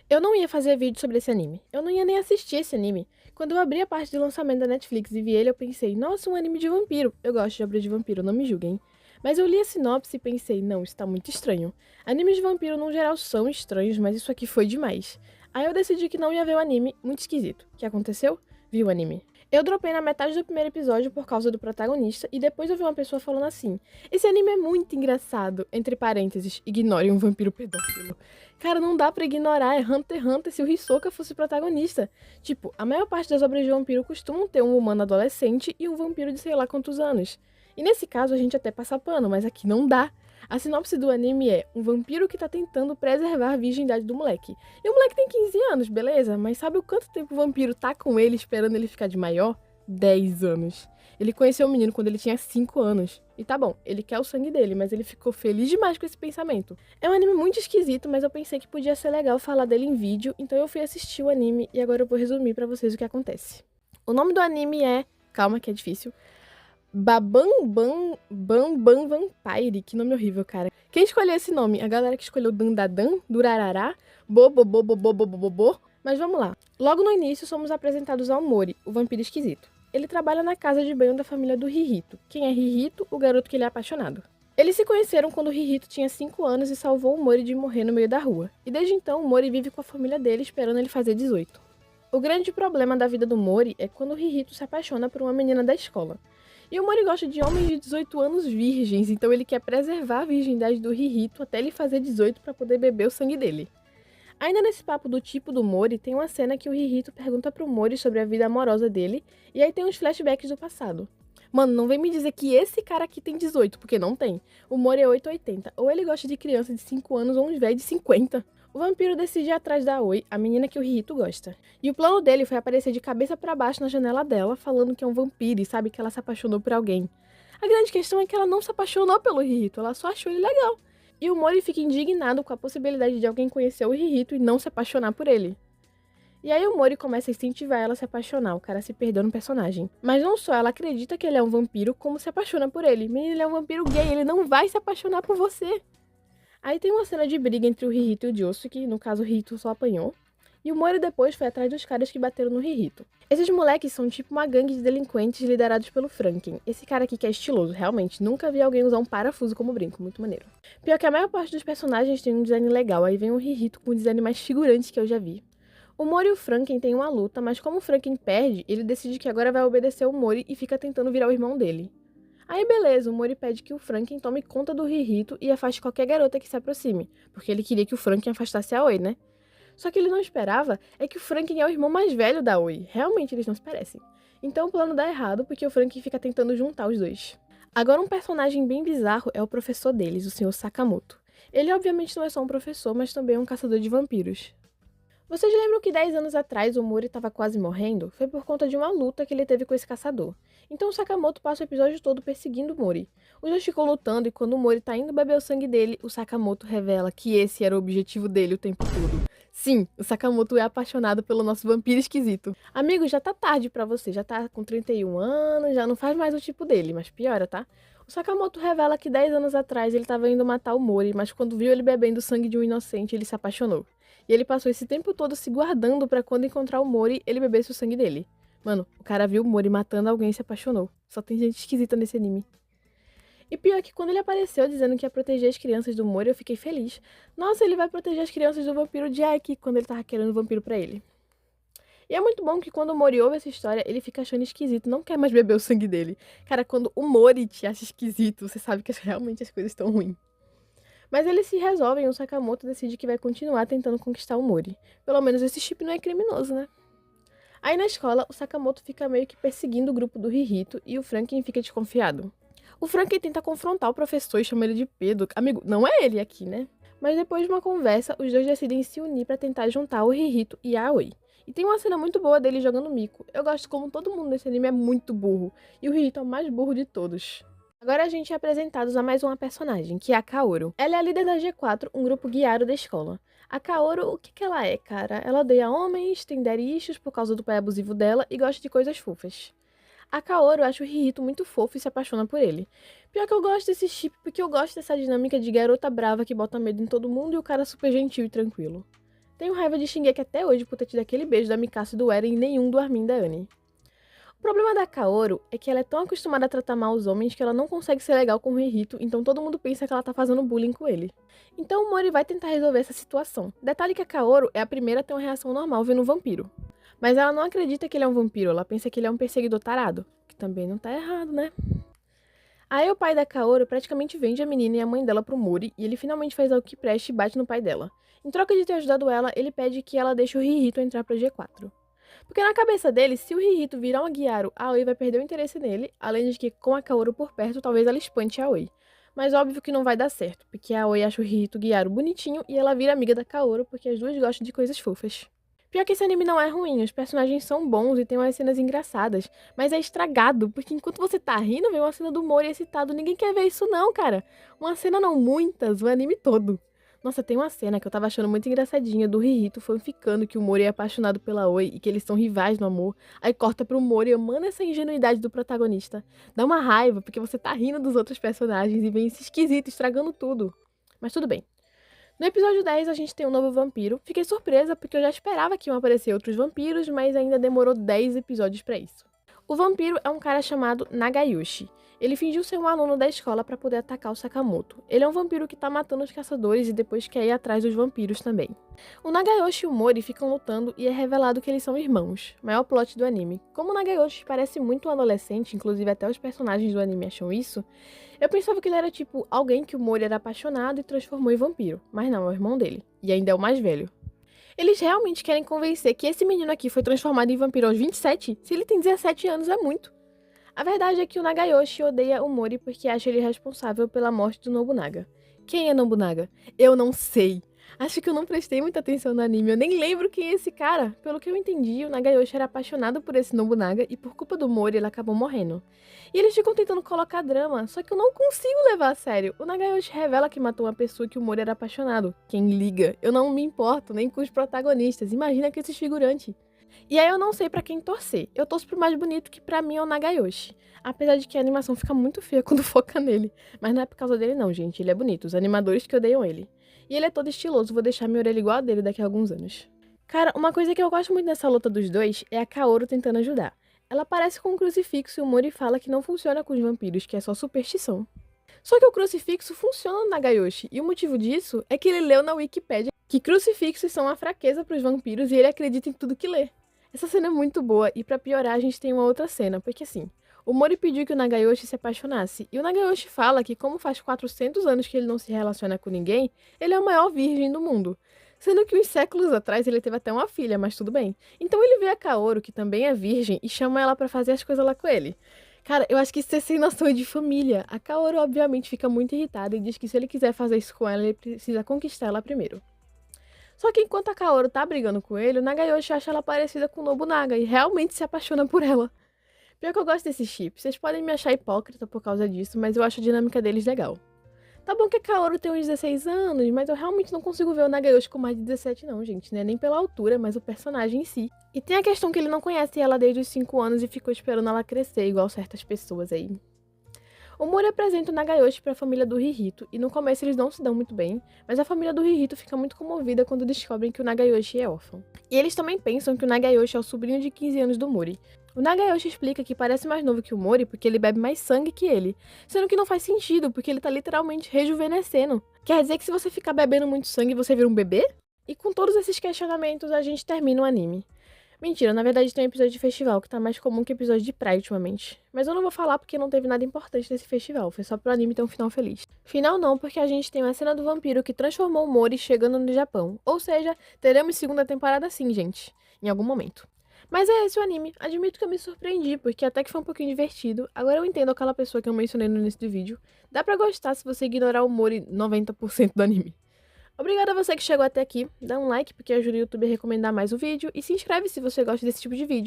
Eu não ia fazer vídeo sobre esse anime. Eu não ia nem assistir esse anime. Quando eu abri a parte de lançamento da Netflix e vi ele, eu pensei, nossa, um anime de vampiro. Eu gosto de obras de vampiro, não me julguem. Mas eu li a sinopse e pensei, não, isso tá muito estranho. Animes de vampiro, no geral, são estranhos, mas isso aqui foi demais. Aí eu decidi que não ia ver o anime, muito esquisito. O que aconteceu? Vi o anime. Eu dropei na metade do primeiro episódio por causa do protagonista, e depois eu vi uma pessoa falando assim, esse anime é muito engraçado, entre parênteses, ignore um vampiro pedófilo. Cara, não dá pra ignorar, é Hunter x Hunter se o Hisoka fosse o protagonista. Tipo, a maior parte das obras de vampiro costumam ter um humano adolescente e um vampiro de sei lá quantos anos. E nesse caso a gente até passa pano, mas aqui não dá. A sinopse do anime é um vampiro que tá tentando preservar a virgindade do moleque. E o moleque tem 15 anos, beleza? Mas sabe o quanto tempo o vampiro tá com ele esperando ele ficar de maior? 10 anos. Ele conheceu o menino quando ele tinha 5 anos. E tá bom, ele quer o sangue dele, mas ele ficou feliz demais com esse pensamento. É um anime muito esquisito, mas eu pensei que podia ser legal falar dele em vídeo, então eu fui assistir o anime e agora eu vou resumir pra vocês o que acontece. O nome do anime é... Calma que é difícil. Babam Bam Bam Vampire, que nome horrível, cara. Quem escolheu esse nome? A galera que escolheu Dandadan, Durarará, Bobobobobobobobobo. Mas vamos lá. Logo no início somos apresentados ao Mori, o vampiro esquisito. Ele trabalha na casa de banho da família do Hihito. Quem é Hihito? O garoto que ele é apaixonado. Eles se conheceram quando o Hihito tinha 5 anos e salvou o Mori de morrer no meio da rua. E desde então o Mori vive com a família dele esperando ele fazer 18. O grande problema da vida do Mori é quando o Hihito se apaixona por uma menina da escola. E o Mori gosta de homens de 18 anos virgens, então ele quer preservar a virgindade do Hihito até ele fazer 18 para poder beber o sangue dele. Ainda nesse papo do tipo do Mori, tem uma cena que o Hihito pergunta pro Mori sobre a vida amorosa dele, e aí tem uns flashbacks do passado. Mano, não vem me dizer que esse cara aqui tem 18, porque não tem. O Mori é 880, ou ele gosta de criança de 5 anos ou uns velhos de 50. O vampiro decide ir atrás da Oi, a menina que o Hihito gosta. E o plano dele foi aparecer de cabeça pra baixo na janela dela, falando que é um vampiro e sabe que ela se apaixonou por alguém. A grande questão é que ela não se apaixonou pelo Hihito, ela só achou ele legal. E o Mori fica indignado com a possibilidade de alguém conhecer o Hihito e não se apaixonar por ele. E aí o Mori começa a incentivar ela a se apaixonar, o cara se perdeu no personagem. Mas não só ela acredita que ele é um vampiro, como se apaixona por ele. Menino, ele é um vampiro gay, ele não vai se apaixonar por você. Aí tem uma cena de briga entre o Hihito e o Josuke, no caso o Hihito só apanhou. E o Mori depois foi atrás dos caras que bateram no Hihito. Esses moleques são tipo uma gangue de delinquentes liderados pelo Franken. Esse cara aqui que é estiloso, realmente. Nunca vi alguém usar um parafuso como brinco, muito maneiro. Pior que a maior parte dos personagens tem um design legal, aí vem o Hihito com o design mais figurante que eu já vi. O Mori e o Franken têm uma luta, mas como o Franken perde, ele decide que agora vai obedecer o Mori e fica tentando virar o irmão dele. Aí beleza, o Mori pede que o Franken tome conta do Hihito e afaste qualquer garota que se aproxime, porque ele queria que o Franken afastasse a Oi, né? Só que ele não esperava é que o Franken é o irmão mais velho da Oi, realmente eles não se parecem. Então o plano dá errado porque o Franken fica tentando juntar os dois. Agora um personagem bem bizarro é o professor deles, o Sr. Sakamoto. Ele obviamente não é só um professor, mas também é um caçador de vampiros. Vocês lembram que 10 anos atrás o Mori estava quase morrendo? Foi por conta de uma luta que ele teve com esse caçador. Então o Sakamoto passa o episódio todo perseguindo o Mori. Os dois ficam lutando e quando o Mori tá indo beber o sangue dele, o Sakamoto revela que esse era o objetivo dele o tempo todo. Sim, o Sakamoto é apaixonado pelo nosso vampiro esquisito. Amigo, já tá tarde pra você, já tá com 31 anos, já não faz mais o tipo dele, mas piora, tá? O Sakamoto revela que 10 anos atrás ele estava indo matar o Mori, mas quando viu ele bebendo o sangue de um inocente, ele se apaixonou. E ele passou esse tempo todo se guardando pra quando encontrar o Mori, ele bebesse o sangue dele. Mano, o cara viu o Mori matando alguém e se apaixonou. Só tem gente esquisita nesse anime. E pior que quando ele apareceu dizendo que ia proteger as crianças do Mori, eu fiquei feliz. Nossa, ele vai proteger as crianças do vampiro Jack, quando ele tava querendo o vampiro pra ele. E é muito bom que quando o Mori ouve essa história, ele fica achando esquisito, não quer mais beber o sangue dele. Cara, quando o Mori te acha esquisito, você sabe que realmente as coisas estão ruins. Mas eles se resolvem e o Sakamoto decide que vai continuar tentando conquistar o Mori. Pelo menos esse chip não é criminoso, né? Aí na escola, o Sakamoto fica meio que perseguindo o grupo do Hihito e o Franken fica desconfiado. O Franken tenta confrontar o professor e chama ele de Pedro. Amigo, não é ele aqui, né? Mas depois de uma conversa, os dois decidem se unir pra tentar juntar o Hihito e a Aoi. E tem uma cena muito boa dele jogando mico. Eu gosto como todo mundo nesse anime é muito burro. E o Hihito é o mais burro de todos. Agora a gente é apresentados a mais uma personagem, que é a Kaoru. Ela é a líder da G4, um grupo guiado da escola. A Kaoru, o que ela é, cara? Ela odeia homens, tem daddy issues por causa do pai abusivo dela e gosta de coisas fofas. A Kaoru acha o Hihito muito fofo e se apaixona por ele. Pior que eu gosto desse chip porque eu gosto dessa dinâmica de garota brava que bota medo em todo mundo e o cara super gentil e tranquilo. Tenho raiva de Shingeki até hoje por ter tido aquele beijo da Mikasa e do Eren e nenhum do Armin e da Annie. O problema da Kaoru é que ela é tão acostumada a tratar mal os homens que ela não consegue ser legal com o Rihito, então todo mundo pensa que ela tá fazendo bullying com ele. Então o Mori vai tentar resolver essa situação. Detalhe que a Kaoru é a primeira a ter uma reação normal vendo um vampiro. Mas ela não acredita que ele é um vampiro, ela pensa que ele é um perseguidor tarado. Que também não tá errado, né? Aí o pai da Kaoru praticamente vende a menina e a mãe dela pro Mori, e ele finalmente faz algo que preste e bate no pai dela. Em troca de ter ajudado ela, ele pede que ela deixe o Rihito entrar pra G4. Porque na cabeça dele, se o Rihito virar uma Gyaru, a Aoi vai perder o interesse nele, além de que com a Kaoru por perto, talvez ela espante a Aoi. Mas óbvio que não vai dar certo, porque a Aoi acha o Rihito Gyaru bonitinho e ela vira amiga da Kaoru porque as duas gostam de coisas fofas. Pior que esse anime não é ruim, os personagens são bons e tem umas cenas engraçadas, mas é estragado, porque enquanto você tá rindo, vem uma cena do Mori excitado, ninguém quer ver isso não, cara. Uma cena não, muitas, o anime todo. Nossa, tem uma cena que eu tava achando muito engraçadinha do Rihito fanficando que o Mori é apaixonado pela Aoi e que eles são rivais no amor. Aí corta pro Mori amando essa ingenuidade do protagonista. Dá uma raiva, porque você tá rindo dos outros personagens e vem esse esquisito estragando tudo. Mas tudo bem. No episódio 10 a gente tem um novo vampiro. Fiquei surpresa porque eu já esperava que iam aparecer outros vampiros, mas ainda demorou 10 episódios pra isso. O vampiro é um cara chamado Nagayoshi. Ele fingiu ser um aluno da escola para poder atacar o Sakamoto. Ele é um vampiro que tá matando os caçadores e depois quer ir atrás dos vampiros também. O Nagayoshi e o Mori ficam lutando e é revelado que eles são irmãos. Maior plot do anime. Como o Nagayoshi parece muito um adolescente, inclusive até os personagens do anime acham isso, eu pensava que ele era tipo alguém que o Mori era apaixonado e transformou em vampiro. Mas não, é o irmão dele. E ainda é o mais velho. Eles realmente querem convencer que esse menino aqui foi transformado em vampiro aos 27? Se ele tem 17 anos, é muito. A verdade é que o Nagayoshi odeia o Mori porque acha ele responsável pela morte do Nobunaga. Quem é Nobunaga? Eu não sei. Acho que eu não prestei muita atenção no anime, eu nem lembro quem é esse cara. Pelo que eu entendi, o Nagayoshi era apaixonado por esse Nobunaga e por culpa do Mori ele acabou morrendo. E eles ficam tentando colocar drama, só que eu não consigo levar a sério. O Nagayoshi revela que matou uma pessoa que o Mori era apaixonado. Quem liga? Eu não me importo, nem com os protagonistas, imagina com esses figurantes. E aí eu não sei pra quem torcer. Eu torço pro mais bonito, que pra mim é o Nagayoshi. Apesar de que a animação fica muito feia quando foca nele. Mas não é por causa dele não, gente. Ele é bonito. Os animadores que odeiam ele. E ele é todo estiloso. Vou deixar minha orelha igual a dele daqui a alguns anos. Cara, uma coisa que eu gosto muito nessa luta dos dois é a Kaoru tentando ajudar. Ela aparece com um crucifixo e o Mori fala que não funciona com os vampiros, que é só superstição. Só que o crucifixo funciona no Nagayoshi. E o motivo disso é que ele leu na Wikipédia que crucifixos são uma fraqueza pros vampiros e ele acredita em tudo que lê. Essa cena é muito boa, e pra piorar a gente tem uma outra cena, porque assim, o Mori pediu que o Nagayoshi se apaixonasse, e o Nagayoshi fala que como faz 400 anos que ele não se relaciona com ninguém, ele é o maior virgem do mundo. Sendo que uns séculos atrás ele teve até uma filha, mas tudo bem. Então ele vê a Kaoru, que também é virgem, e chama ela pra fazer as coisas lá com ele. Cara, eu acho que isso é sem noção de família. A Kaoru obviamente fica muito irritada e diz que se ele quiser fazer isso com ela, ele precisa conquistar ela primeiro. Só que enquanto a Kaoru tá brigando com ele, o Nagayoshi acha ela parecida com o Nobunaga e realmente se apaixona por ela. Pior que eu gosto desse chip, vocês podem me achar hipócrita por causa disso, mas eu acho a dinâmica deles legal. Tá bom que a Kaoru tem uns 16 anos, mas eu realmente não consigo ver o Nagayoshi com mais de 17 não, gente. Não é nem pela altura, mas o personagem em si. E tem a questão que ele não conhece ela desde os 5 anos e ficou esperando ela crescer, igual certas pessoas aí. O Mori apresenta o Nagayoshi para a família do Rihito, e no começo eles não se dão muito bem, mas a família do Rihito fica muito comovida quando descobrem que o Nagayoshi é órfão. E eles também pensam que o Nagayoshi é o sobrinho de 15 anos do Mori. O Nagayoshi explica que parece mais novo que o Mori porque ele bebe mais sangue que ele, sendo que não faz sentido porque ele tá literalmente rejuvenescendo. Quer dizer que se você ficar bebendo muito sangue você vira um bebê? E com todos esses questionamentos a gente termina o anime. Mentira, na verdade tem um episódio de festival que tá mais comum que episódio de praia ultimamente. Mas eu não vou falar porque não teve nada importante nesse festival, foi só pro anime ter um final feliz. Final não, porque a gente tem uma cena do vampiro que transformou o Mori chegando no Japão. Ou seja, teremos segunda temporada sim, gente. Em algum momento. Mas é esse o anime. Admito que eu me surpreendi, porque até que foi um pouquinho divertido. Agora eu entendo aquela pessoa que eu mencionei no início do vídeo. Dá pra gostar se você ignorar o Mori 90% do anime. Obrigada a você que chegou até aqui, dá um like porque ajuda o YouTube a recomendar mais o vídeo e se inscreve se você gosta desse tipo de vídeo.